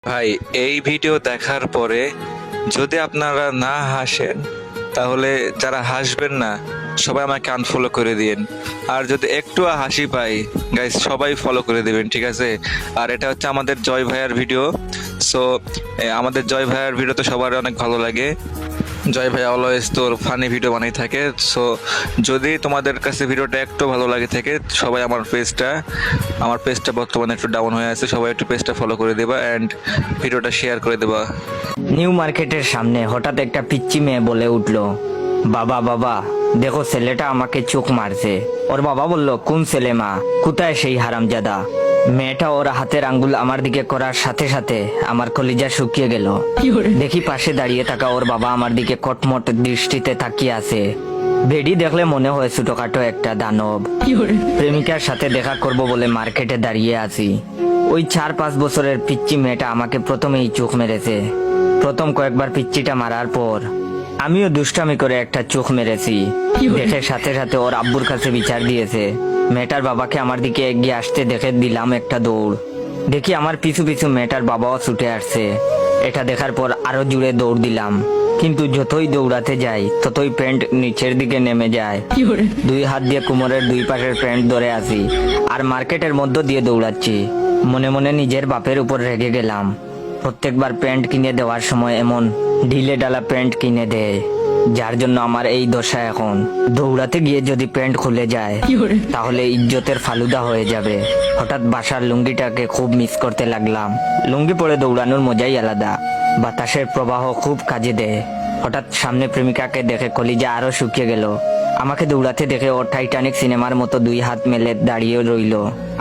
ভাই, এই ভিডিও দেখার পরে যদি আপনারা না হাসেন তাহলে যারা হাসবেন না সবাই আমাকে আনফলো করে দিয়েন। আর যদি একটু হাসি পাই গাইস সবাই ফলো করে দিবেন, ঠিক আছে? আর এটা হচ্ছে আমাদের জয় ভাইয়ার ভিডিও। সো আমাদের জয় ভাইয়ার ভিডিও তো সবার অনেক ভালো লাগে। জয় ভাই অলওয়েজ তোর ফানি ভিডিও বানাই থাকে। সো যদি তোমাদের কাছে ভিডিওটা একটু ভালো লাগে থাকে সবাই আমার পেজটা বর্তমানে একটু ডাউন হয়ে আছে, সবাই একটু পেজটা ফলো করে দেবা অ্যান্ড ভিডিওটা শেয়ার করে দেবা। নিউ মার্কেটের সামনে হঠাৎ একটা পিচ্চি মেয়ে বলে উঠলো, বাবা বাবা দেখো ছেলেটা আমাকে চোখ মারছে। ওর বাবা বলল, কোন ছেলে মা, কোথায় সেই হারামজাদা? মেয়েটা ওর হাতের আঙ্গুল আমার দিকে করার সাথে সাথে আমার কলিজা শুকিয়ে গেল। দেখি পাশে দাঁড়িয়ে থাকা ওর বাবা আমার দিকে কটমট দৃষ্টিতে তাকিয়ে আছে। বেডি দেখলে মনে হয় ছোটখাটো একটা দানব। প্রেমিকার সাথে দেখা করব বলে মার্কেটে দাঁড়িয়ে আছি। ওই 4-5 বছরের পিচ্চি মেয়েটা আমাকে প্রথমেই চোখ মেরেছে। প্রথম কয়েকবার পিচ্চিটা মারার পর আমিও দুষ্টামি করে একটা চোখ মেরেছি। দেখে সাথে সাথে ওর আব্বুর কাছে বিচার দিয়েছে। মেয়েটার বাবাকে আমার দিকে এগিয়ে আসতে দেখে দিলাম একটা দৌড়। দেখি আমার পিছু পিছু মেয়েটার বাবাও ছুটে আসছে। এটা দেখার পর আরো জুড়ে দৌড় দিলাম, কিন্তু যতই দৌড়াতে যাই ততই প্যান্ট নিচের দিকে নেমে যায়। দুই হাত দিয়ে কোমরের দুই পাশের প্যান্ট ধরে আছি আর মার্কেটের মধ্য দিয়ে দৌড়াচ্ছি। মনে মনে নিজের বাপের উপর রেগে গেলাম। প্রত্যেকবার প্যান্ট কিনে দেওয়ার সময় এমন ঢিলে ডালা প্যান্ট কিনে দেয়, যার জন্য আমার এই দশা। এখন দৌড়াতে গিয়ে যদি প্যান্ট খুলে যায় তাহলে ইজ্জতের ফালুদা হয়ে যাবে। হঠাৎ বাসার লুঙ্গিটাকে খুব মিস করতে লাগলাম। লুঙ্গি পরে দৌড়ানোর মজাই আলাদা, বাতাসের প্রবাহ খুব কাজে দেয়। হঠাৎ সামনে প্রেমিকাকে দেখে কলিজা আরো শুকিয়ে গেল। আমাকে দৌড়াতে দেখে ও টাইটানিক সিনেমার মতো দুই হাত মেলে দাঁড়িয়ে রইল।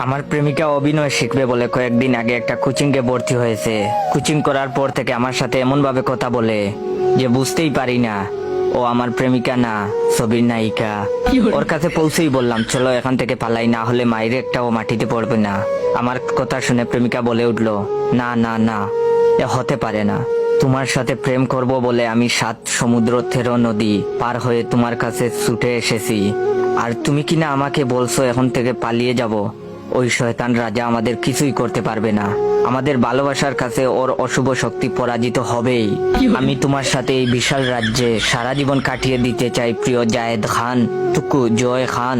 আমার প্রেমিকা অভিনয় শিখবে বলে কয়েকদিন আগে একটা কোচিংয়ে ভর্তি হয়েছে। কোচিং করার পর থেকে আমার সাথে এমন ভাবে কথা বলে যে বুঝতেই পারি না ও আমার প্রেমিকা না, ছবির নায়িকা। ওর কাছে পৌঁছেই বললাম, চলো এখান থেকে পালাই, না হলে মায়ের একটাও মাটিতে পড়বে না। আমার কথা শুনে প্রেমিকা বলে উঠলো, না না না, এ হতে পারে না। তোমার সাথে প্রেম করব বলে আমি 7 সমুদ্র 13 নদী পার হয়ে তোমার কাছে ছুটে এসেছি, আর তুমি কিনা আমাকে বলছো এখন থেকে পালিয়ে যাব। ওই শয়তান রাজা আমাদের কিছুই করতে পারবে না। আমাদের ভালোবাসার কাছে ওর অশুভ শক্তি পরাজিত হবেই। আমি তোমার সাথে এই বিশাল রাজ্যে সারা জীবন কাটিয়ে দিতে চাই, প্রিয় জায়েদ খান, টুকু জয় খান।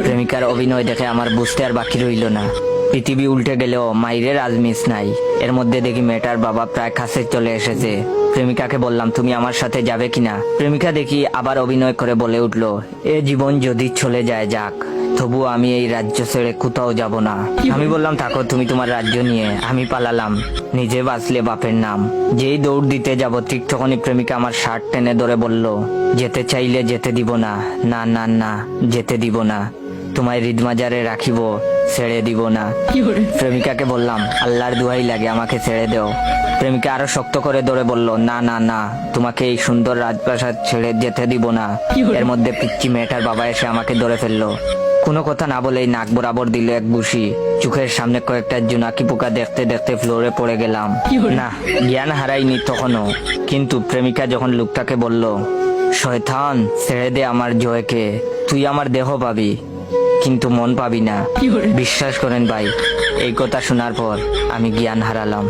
প্রেমিকার অভিনয় দেখে আমার বুঝতে আর বাকি রইল না। পৃথিবী উল্টে গেলেও মাইরের আজমিস নাই। এর মধ্যে দেখি মেয়েটার বাবা প্রায় কাছে চলে এসেছে। প্রেমিকাকে বললাম, তুমি আমার সাথে যাবে কিনা? প্রেমিকা দেখি আবার অভিনয় করে বলে উঠলো, এ জীবন যদি চলে যায় যাক, তবুও আমি এই রাজ্য ছেড়ে কোথাও যাব না। আমি বললাম, থাকো তুমি তোমার রাজ্য নিয়ে, আমি পালালাম, নিজে বাঁচলে বাপের নাম। যেই দৌড় দিতে যাব ঠিক তখনই প্রেমিকা আমার শার্ট টেনে ধরে বলল, যেতে চাইলে যেতে দিব না, না না না, যেতে দিব না। তোমায় হৃদমাজারে রাখিব, ছেড়ে দিব না। প্রেমিকাকে বললাম, আল্লাহর দুহাই লাগে আমাকে ছেড়ে দেও। প্রেমিকা আরো শক্ত করে ধরে বলল, না না না, তোমাকে এই সুন্দর রাজপ্রাসাদ ছেড়ে যেতে দিব না। এর মধ্যে পিচ্চি মেয়েটার বাবা এসে আমাকে ধরে ফেললো। কোনো কথা না বলেই নাক বরাবর দিল এক ঘুষি। চোখের সামনে কয়েকটা জোনাকি পোকা দেখতে দেখতে ফ্লোরে পড়ে গেলাম। না, জ্ঞান হারাইনি তখনও, কিন্তু প্রেমিকা যখন লোকটাকে বলল, শয়তান ছেড়ে দে আমার জয়কে, তুই আমার দেহ পাবি কিন্তু মন পাবি না। বিশ্বাস করেন ভাই, এই কথা শোনার পর আমি জ্ঞান হারালাম।